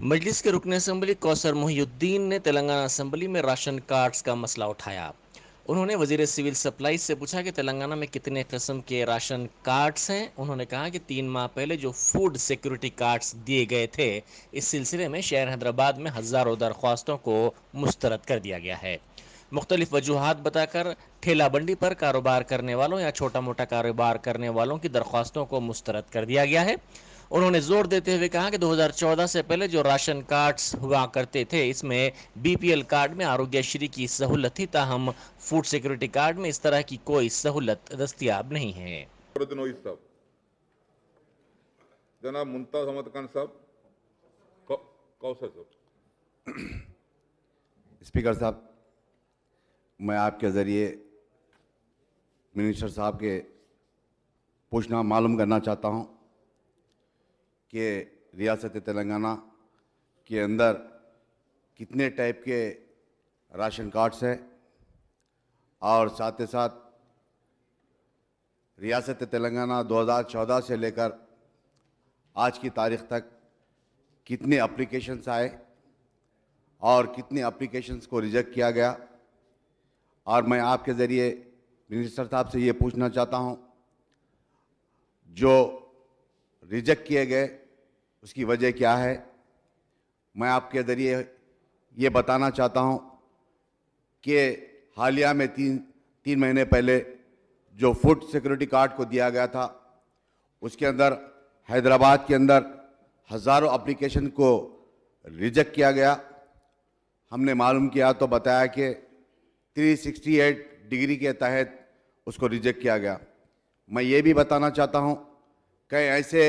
मजलिस के रुकन असम्बली कौसर मोहिउद्दीन ने तेलंगाना असम्बली में राशन कार्ड्स का मसला उठाया। उन्होंने वजीर सिविल सप्लाईज से पूछा कि तेलंगाना में कितने किस्म के राशन कार्ड्स हैं। उन्होंने कहा कि 3 माह पहले जो फूड सिक्योरिटी कार्ड्स दिए गए थे, इस सिलसिले में शहर हैदराबाद में हज़ारों दरख्वास्तों को मुस्तरद कर दिया गया है। मुख्तलिफ वजूहात बताकर ठेला बंडी पर कारोबार करने वालों या छोटा मोटा कारोबार करने वालों की दरख्वास्तों को मुस्तरद कर दिया गया है। उन्होंने जोर देते हुए कहा कि 2014 से पहले जो राशन कार्ड्स हुआ करते थे, इसमें बीपीएल कार्ड में आरोग्यश्री की सहूलत थी, ताहम फूड सिक्योरिटी कार्ड में इस तरह की कोई सहूलत दस्तियाब नहीं है। नोई साहब, जनाब मुमताज अहमद खान साहब, कौसर साहब। स्पीकर साहब, मैं आपके ज़रिए मिनिस्टर साहब के पूछना मालूम करना चाहता हूं कि रियासत तेलंगाना के अंदर कितने टाइप के राशन कार्ड्स हैं और साथ ही साथ रियासत तेलंगाना 2014 से लेकर आज की तारीख तक कितने एप्लीकेशंस आए और कितने एप्लीकेशंस को रिजेक्ट किया गया। और मैं आपके ज़रिए मिनिस्टर साहब से ये पूछना चाहता हूँ, जो रिजेक्ट किए गए उसकी वजह क्या है। मैं आपके ज़रिए ये बताना चाहता हूँ कि हालिया में तीन महीने पहले जो फूड सिक्योरिटी कार्ड को दिया गया था, उसके अंदर हैदराबाद के अंदर हज़ारों एप्लीकेशन को रिजेक्ट किया गया। हमने मालूम किया तो बताया कि 368 डिग्री के तहत उसको रिजेक्ट किया गया। मैं ये भी बताना चाहता हूँ, कई ऐसे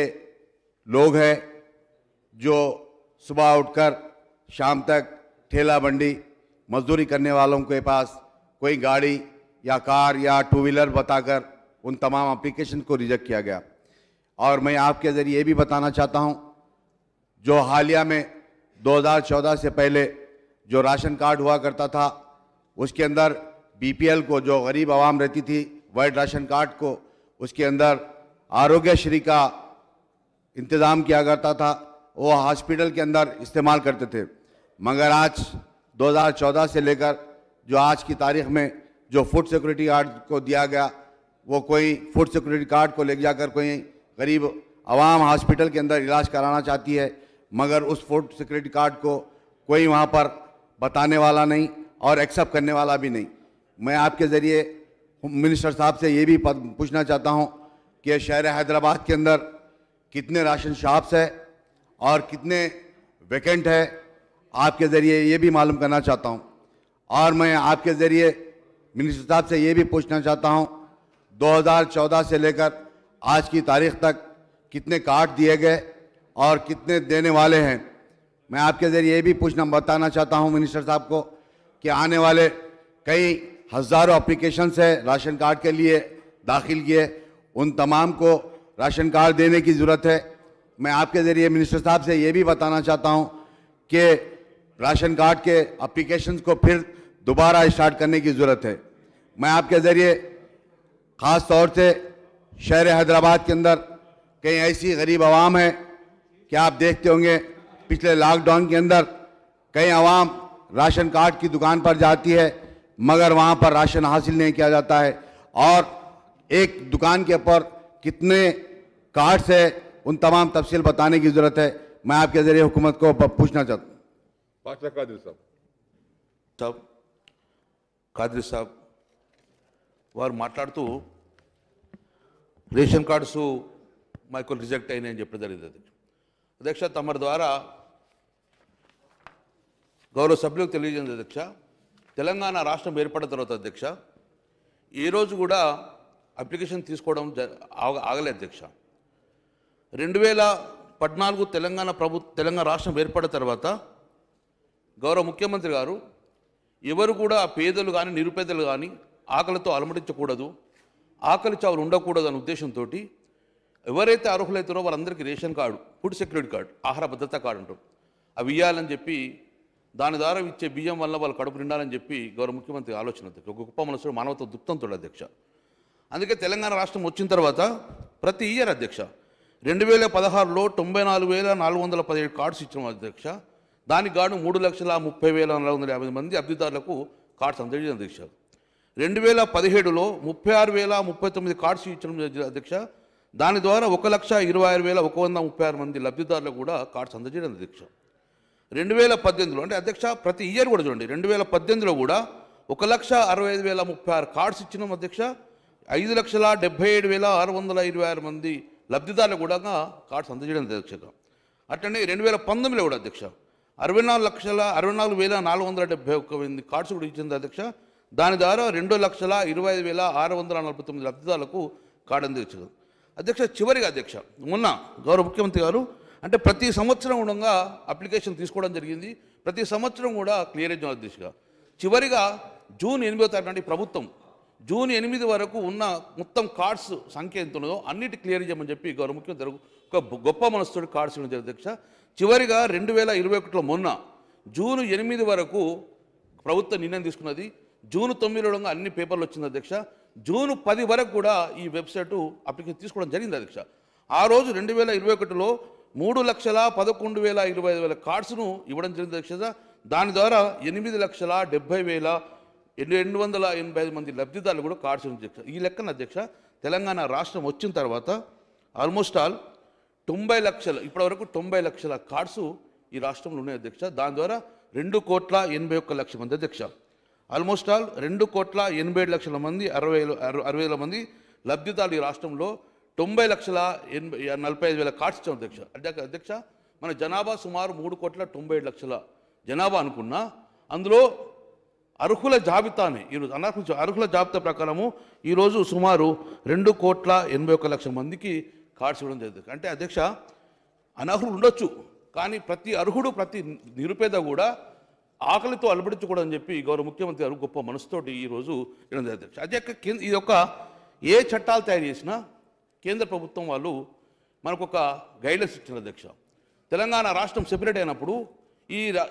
लोग हैं जो सुबह उठकर शाम तक ठेला बंडी मजदूरी करने वालों के पास कोई गाड़ी या कार या टू व्हीलर बताकर उन तमाम एप्लीकेशन को रिजेक्ट किया गया। और मैं आपके ज़रिए ये भी बताना चाहता हूँ, जो हालिया में 2014 से पहले जो राशन कार्ड हुआ करता था, उसके अंदर बीपीएल को, जो गरीब आवाम रहती थी, वाइट राशन कार्ड को, उसके अंदर आरोग्यश्री का इंतज़ाम किया करता था, वो हॉस्पिटल के अंदर इस्तेमाल करते थे। मगर आज 2014 से लेकर जो आज की तारीख में जो फूड सिक्योरिटी कार्ड को दिया गया, वो कोई फूड सिक्योरिटी कार्ड को ले जाकर कोई गरीब आवाम हॉस्पिटल के अंदर इलाज कराना चाहती है, मगर उस फूड सिक्योरिटी कार्ड को कोई वहाँ पर बताने वाला नहीं और एक्सेप्ट करने वाला भी नहीं। मैं आपके ज़रिए मिनिस्टर साहब से ये भी पूछना चाहता हूँ कि शहर हैदराबाद के अंदर कितने राशन शॉप्स है और कितने वैकेंट है, आपके ज़रिए ये भी मालूम करना चाहता हूँ। और मैं आपके ज़रिए मिनिस्टर साहब से ये भी पूछना चाहता हूँ, 2014 से लेकर आज की तारीख तक कितने कार्ड दिए गए और कितने देने वाले हैं। मैं आपके ज़रिए ये भी बताना चाहता हूँ मिनिस्टर साहब को कि आने वाले कई हज़ारों एप्लीकेशंस है राशन कार्ड के लिए दाखिल किए, उन तमाम को राशन कार्ड देने की ज़रूरत है। मैं आपके ज़रिए मिनिस्टर साहब से ये भी बताना चाहता हूँ कि राशन कार्ड के एप्लीकेशंस को फिर दोबारा स्टार्ट करने की ज़रूरत है। मैं आपके ज़रिए ख़ास तौर से शहर हैदराबाद के अंदर कई ऐसी गरीब आवाम है कि आप देखते होंगे पिछले लॉकडाउन के अंदर कई आवाम राशन कार्ड की दुकान पर जाती है, मगर वहाँ पर राशन हासिल नहीं किया जाता है। और एक दुकान के ऊपर कितने कार्ड्स है, उन तमाम तफसील बताने की ज़रूरत है। मैं आपके ज़रिए हुकूमत को पूछना चाहता हूँ। पाशा कादिर साहब, కాద్రి సాబ్ వారు మాట్లాడుతూ రేషన్ కార్డ్స్ మాకు రిజెక్ట్ అయినాయని చెప్పడం జరిగింది అధ్యక్ష. తమరి ద్వారా గౌరవ సభ్యులకు తెలియజేయండి అధ్యక్ష, తెలంగాణ రాష్ట్రం ఏర్పడిన తర్వాత అధ్యక్ష ఈ రోజు కూడా అప్లికేషన్ తీసుకోవడం ఆగలేదు అధ్యక్ష. 2014 తెలంగాణ రాష్ట్రం ఏర్పడిన తర్వాత గౌరవ ముఖ్యమంత్రి గారు ఎవరు కూడా పేదలు కానీ నిరుపేదలు కానీ ఆకలితో అలమటించకూడదు, ఆకలి చావులు ఉండకూడదు అనే ఉద్దేశంతో ఎవరైతే అర్హులైతారో వాళ్ళందరికీ ration card, food security card, ఆహార భద్రతా కార్డు అంటారు, అవి ఇవ్వాలని చెప్పి దాని ద్వారా ఇచ్చే బియ్యం వల్ల వాళ్ళు కడుపు నిండాలని చెప్పి గౌరవ ముఖ్యమంత్రి ఆలోచన అధ్యక్ష. ఒక గొప్ప మనసులో మానవత దుఃఖంతో అధ్యక్ష. అందుకే తెలంగాణ రాష్ట్రం వచ్చిన తర్వాత ప్రతి ఇయర్ అధ్యక్ష 2016లో 94,417 కార్డ్స్ ఇచ్చాం అధ్యక్ష. దానికి గాను 3,30,450 మంది లబ్ధిదారులకు కార్డ్స్ అందజేయడం అధ్యక్ష. 2017లో 36,039 కార్డ్స్ ఇచ్చడం అధ్యక్ష. దాని ద్వారా 1,26,136 మంది లబ్ధిదారులకు కూడా కార్డ్స్ అందజేయడం అధ్యక్ష. 2018లో అంటే అధ్యక్ష ప్రతి ఇయర్ కూడా చూడండి, 2018లో కూడా 1,65,036 కార్డ్స్ ఇచ్చినాం అధ్యక్ష. 5,77,626 మంది లబ్ధిదారులకు కూడా కార్డ్స్ అందజేయడం అధ్యక్ష. అట్లనే 2019లో కూడా అధ్యక్ష 64,471 మంది కార్డ్స్ కూడా ఇచ్చింది అధ్యక్ష. దాని ద్వారా 2,25,649 లబ్ధిదారులకు కార్డు అందించారు అధ్యక్ష. చివరిగా అధ్యక్ష మొన్న గౌరవ ముఖ్యమంత్రి గారు అంటే ప్రతి సంవత్సరం కూడా అప్లికేషన్ తీసుకోవడం జరిగింది, ప్రతి సంవత్సరం కూడా క్లియరేజ్ అధ్యక్షగా. చివరిగా జూన్ 8వ తారీఖు నాటి ప్రభుత్వం జూన్ 8 వరకు ఉన్న మొత్తం కార్డ్స్ సంఖ్య ఎంత ఉన్నదో అన్నిటి క్లియర్ చేయమని చెప్పి గౌరవ ముఖ్యమంత్రి ఒక గొప్ప మనసుతో కార్డ్స్ ఇవ్వడం జరిగింది అధ్యక్ష. చివరిగా 2021లో మొన్న జూన్ 8 వరకు ప్రభుత్వం నిర్ణయం తీసుకున్నది. జూన్ 9లో అన్ని పేపర్లు వచ్చింది అధ్యక్ష. జూన్ 10 వరకు కూడా ఈ వెబ్సైట్ అప్లికేషన్ తీసుకోవడం జరిగింది అధ్యక్ష. ఆ రోజు 2021లో 3,11,025 కార్డ్స్ను ఇవ్వడం జరిగింది అధ్యక్ష. దాని ద్వారా 8,70,885 మంది లబ్ధిదారులు కూడా కార్డ్స్ అధ్యక్ష. ఈ లెక్కన అధ్యక్ష తెలంగాణ రాష్ట్రం వచ్చిన తర్వాత ఆల్మోస్ట్ ఆల్ 90 లక్షల ఇప్పటివరకు 90 లక్షల కార్డ్స్ ఈ రాష్ట్రంలో ఉన్నాయి అధ్యక్ష. దాని ద్వారా 2,81,00,000 మంది అధ్యక్ష. ఆల్మోస్ట్ ఆల్ 2,87,00,000 మంది 60,000 మంది లబ్ధిదారులు ఈ రాష్ట్రంలో 90,45,000 కార్డ్స్ ఇచ్చాం అధ్యక్ష. అధ్యక్ష మన జనాభా సుమారు 3,97,00,000 జనాభా అనుకున్నా అందులో అర్హుల జాబితానే ఈరోజు అర్హుల జాబితా ప్రకారము ఈరోజు సుమారు 2,81,00,000 మందికి కార్డ్స్ ఇవ్వడం జరుగుతుంది. అంటే అధ్యక్ష అనర్హులు ఉండొచ్చు, కానీ ప్రతి అర్హుడు ప్రతి నిరుపేద కూడా ఆకలితో అలబడించకూడదని చెప్పి గౌరవ ముఖ్యమంత్రి గారు గొప్ప మనసుతోటి ఈరోజు ఇవ్వడం జరిగింది అధ్యక్ష. అధ్యక్ష ఇది ఒక ఏ చట్టాలు తయారు చేసినా కేంద్ర ప్రభుత్వం వాళ్ళు మనకు ఒక గైడ్లైన్స్ ఇచ్చిన అధ్యక్ష. తెలంగాణ రాష్ట్రం సెపరేట్ అయినప్పుడు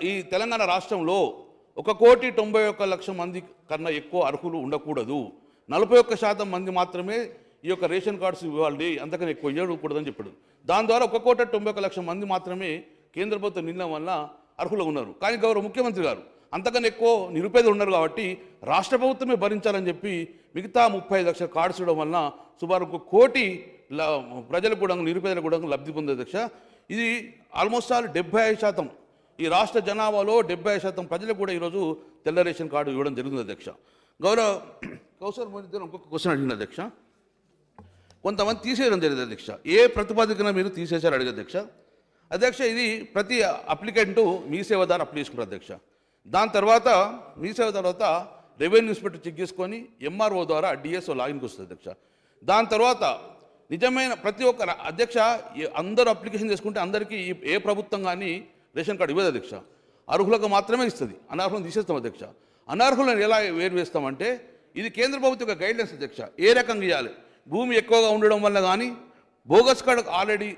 ఈ తెలంగాణ రాష్ట్రంలో 1,91,00,000 మంది కన్నా ఎక్కువ అర్హులు ఉండకూడదు, 41% మంది మాత్రమే ఈ యొక్క రేషన్ కార్డ్స్ ఇవ్వాలి, అంతకన్నా ఎక్కువ ఇవ్వకూడదని చెప్పాడు. దాని ద్వారా 1,91,00,000 మంది మాత్రమే కేంద్ర ప్రభుత్వం నిర్ణయం వల్ల అర్హులు ఉన్నారు. కానీ గౌరవ ముఖ్యమంత్రి గారు అంతకన్నా ఎక్కువ నిరుపేదలు ఉన్నారు కాబట్టి రాష్ట్ర ప్రభుత్వమే భరించాలని చెప్పి మిగతా 35 లక్షల కార్డ్స్ ఇవ్వడం వలన సుమారు 1 కోటి ప్రజలకు కూడా నిరుపేదలకు కూడా లబ్ధి పొందే అధ్యక్ష. ఇది ఆల్మోస్ట్ ఆల్ 75% ఈ రాష్ట్ర జనాభాలో 75% ప్రజలకు కూడా ఈరోజు తెల్ల రేషన్ కార్డు ఇవ్వడం జరుగుతుంది అధ్యక్ష. గౌరవ కౌశల్ మోదీ ఇంకొక క్వశ్చన్ అడిగింది అధ్యక్ష. కొంతమంది తీసేయడం జరిగింది అధ్యక్ష. ఏ ప్రతిపాదికన మీరు తీసేశారు అడిగే అధ్యక్ష. అధ్యక్ష ఇది ప్రతి అప్లికెంటు మీ సేవ ద్వారా అప్లై చేసుకుంటారు అధ్యక్ష. దాని తర్వాత మీ సేవ తర్వాత రెవెన్యూ ఇన్స్పెక్టర్ చెక్ చేసుకొని ఎంఆర్ఓ ద్వారా డిఎస్ఓ లాగిన్కి వస్తుంది అధ్యక్ష. దాని తర్వాత నిజమైన ప్రతి ఒక్క అధ్యక్ష అందరూ అప్లికేషన్ చేసుకుంటే అందరికీ ఏ ప్రభుత్వం కానీ రేషన్ కార్డు ఇవ్వదు అధ్యక్ష, అర్హులకు మాత్రమే ఇస్తుంది, అనర్హులను తీసేస్తాం అధ్యక్ష. అనర్హులను ఎలా వేరు వేస్తామంటే ఇది కేంద్ర ప్రభుత్వం యొక్క గైడ్లైన్స్ అధ్యక్ష. ఏ రకంగా ఇవ్వాలి, భూమి ఎక్కువగా ఉండడం వల్ల కానీ బోగస్ కార్డు ఆల్రెడీ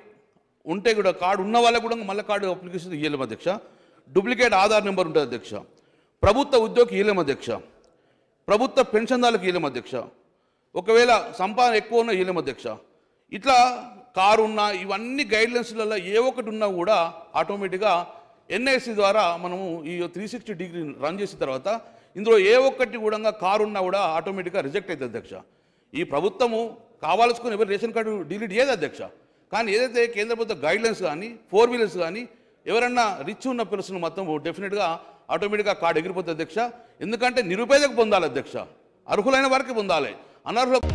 ఉంటే కూడా కార్డు ఉన్న వాళ్ళకు కూడా మళ్ళీ కార్డు అప్లికేషన్ ఇవ్వలేము అధ్యక్ష. డూప్లికేట్ ఆధార్ నెంబర్ ఉంటుంది అధ్యక్ష. ప్రభుత్వ ఉద్యోగికి ఇవ్వలేము అధ్యక్ష. ప్రభుత్వ పెన్షన్దారులకు ఇవ్వలేము అధ్యక్ష. ఒకవేళ సంపాదన ఎక్కువ ఉన్నా ఇవ్వలేము అధ్యక్ష. ఇట్లా కారు ఉన్నా ఇవన్నీ గైడ్లైన్స్లలో ఏ ఒక్కటి ఉన్నా కూడా ఆటోమేటిక్గా ఎన్ఐసి ద్వారా మనము ఈ 360 డిగ్రీ రన్ చేసిన తర్వాత ఇందులో ఏ ఒక్కటి కూడా కారు ఉన్నా కూడా ఆటోమేటిక్గా రిజెక్ట్ అవుతుంది అధ్యక్ష. ఈ ప్రభుత్వము కావాల్సుకుని ఎవరు రేషన్ కార్డు డిలీట్ చేయదు అధ్యక్ష. కానీ ఏదైతే కేంద్ర ప్రభుత్వ గైడ్లైన్స్ కానీ 4 వీలర్స్ కానీ ఎవరన్నా రిచ్ ఉన్న పర్సన్ మొత్తం డెఫినెట్గా ఆటోమేటిక్గా కార్డు ఎగిరిపోతుంది అధ్యక్ష. ఎందుకంటే నిరుపేదకు పొందాలి అధ్యక్ష, అర్హులైన వారికి పొందాలి, అనర్హులకు